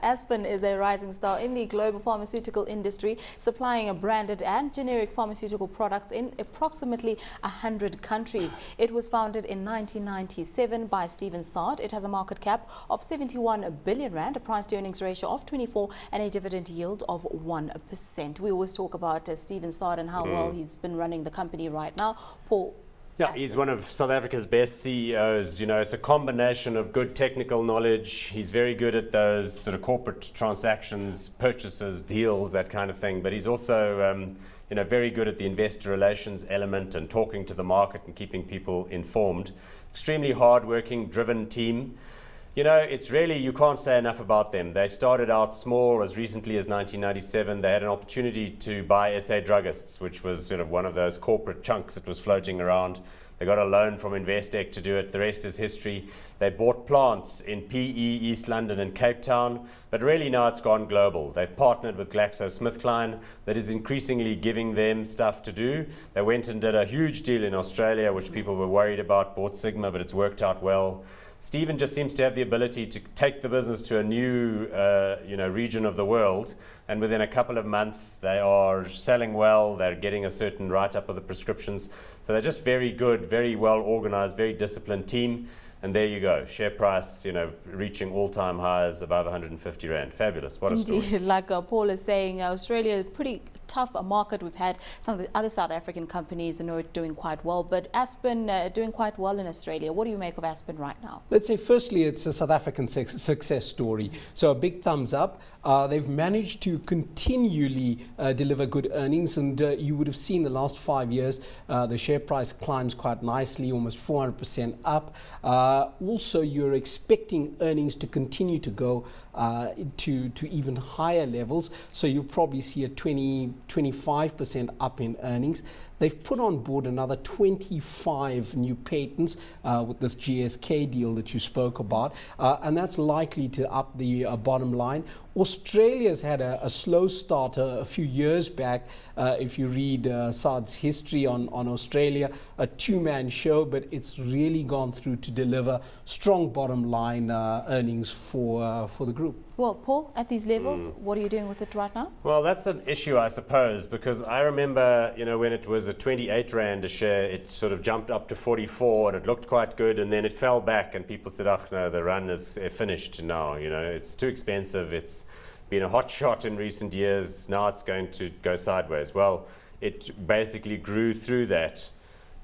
Aspen is a rising star in the global pharmaceutical industry, supplying a branded and generic pharmaceutical products in approximately 100 countries. It was founded in 1997 by Stephen Sard. It has a market cap of 71 billion rand, a price-to-earnings ratio of 24 and a dividend yield of 1%. We always talk about Stephen Sard and how well he's been running the company right now. Paul? Yeah, he's one of South Africa's best CEOs. You know, it's a combination of good technical knowledge. He's very good at those sort of corporate transactions, purchases, deals, that kind of thing. But he's also, very good at the investor relations element and talking to the market and keeping people informed. Extremely hard-working, driven team. You know, it's really, you can't say enough about them. They started out small as recently as 1997. They had an opportunity to buy SA Druggists, which was sort of one of those corporate chunks that was floating around. They got a loan from Vestact to do it. The rest is history. They bought plants in PE, East London and Cape Town, but really now it's gone global. They've partnered with GlaxoSmithKline that is increasingly giving them stuff to do. They went and did a huge deal in Australia, which people were worried about, bought Sigma, but it's worked out well. Stephen just seems to have the ability to take the business to a new region of the world, and within a couple of months they are selling well, they're getting a certain write-up of the prescriptions. So they're just very good, very well organized, very disciplined team. And there you go, share price, reaching all-time highs above 150 Rand. Fabulous, what a story. Indeed, like Paul is saying, Australia is pretty tough a market. We've had some of the other South African companies doing quite well, but Aspen doing quite well in Australia. What do you make of Aspen right now? Let's say firstly it's a South African success story. So a big thumbs up. They've managed to continually deliver good earnings, and you would have seen the last 5 years the share price climbs quite nicely, almost 400% up. Also, you're expecting earnings to continue to go to even higher levels. So you'll probably see a 25% up in earnings. They've put on board another 25 new patents with this GSK deal that you spoke about, and that's likely to up the bottom line. Australia's had a slow start a few years back. If you read Saad's history on Australia, a two-man show, but it's really gone through to deliver strong bottom line earnings for the group. Well, Paul, at these levels, what are you doing with it right now? Well, that's an issue, I suppose, because I remember, when it was at 28 Rand a share, it sort of jumped up to 44 and it looked quite good, and then it fell back and people said, oh no, the run is finished now, it's too expensive, it's been a hot shot in recent years, now it's going to go sideways. Well, it basically grew through that,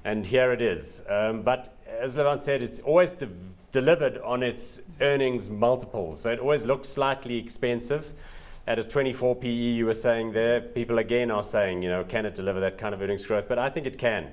and here it is. But as Laval said, it's always delivered on its earnings multiples. So it always looks slightly expensive. At a 24 PE, you were saying there, people again are saying, can it deliver that kind of earnings growth? But I think it can.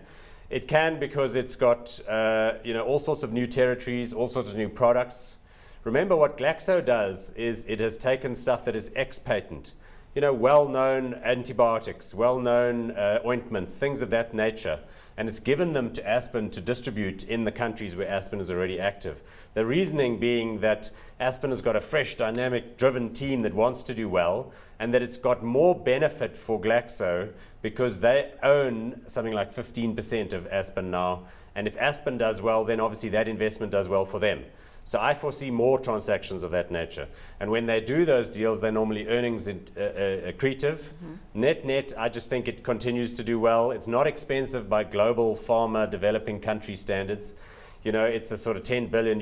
It can because it's got, all sorts of new territories, all sorts of new products. Remember what Glaxo does is it has taken stuff that is ex-patent, well-known antibiotics, well-known ointments, things of that nature, and it's given them to Aspen to distribute in the countries where Aspen is already active. The reasoning being that Aspen has got a fresh, dynamic, driven team that wants to do well, and that it's got more benefit for Glaxo because they own something like 15% of Aspen now, and if Aspen does well, then obviously that investment does well for them. So I foresee more transactions of that nature. And when they do those deals, they're normally earnings accretive. Net, I just think it continues to do well. It's not expensive by global pharma developing country standards. It's a sort of $10 billion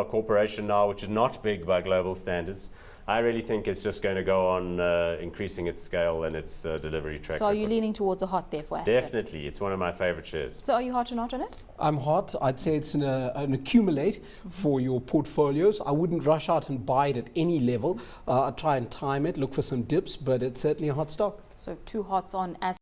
corporation now, which is not big by global standards. I really think it's just going to go on increasing its scale and its delivery track. So are you leaning towards a hot there for Aspen? Definitely. It's one of my favorite shares. So are you hot or not on it? I'm hot. I'd say it's an accumulate for your portfolios. I wouldn't rush out and buy it at any level. I'd try and time it, look for some dips, but it's certainly a hot stock. So two hots on Aspen.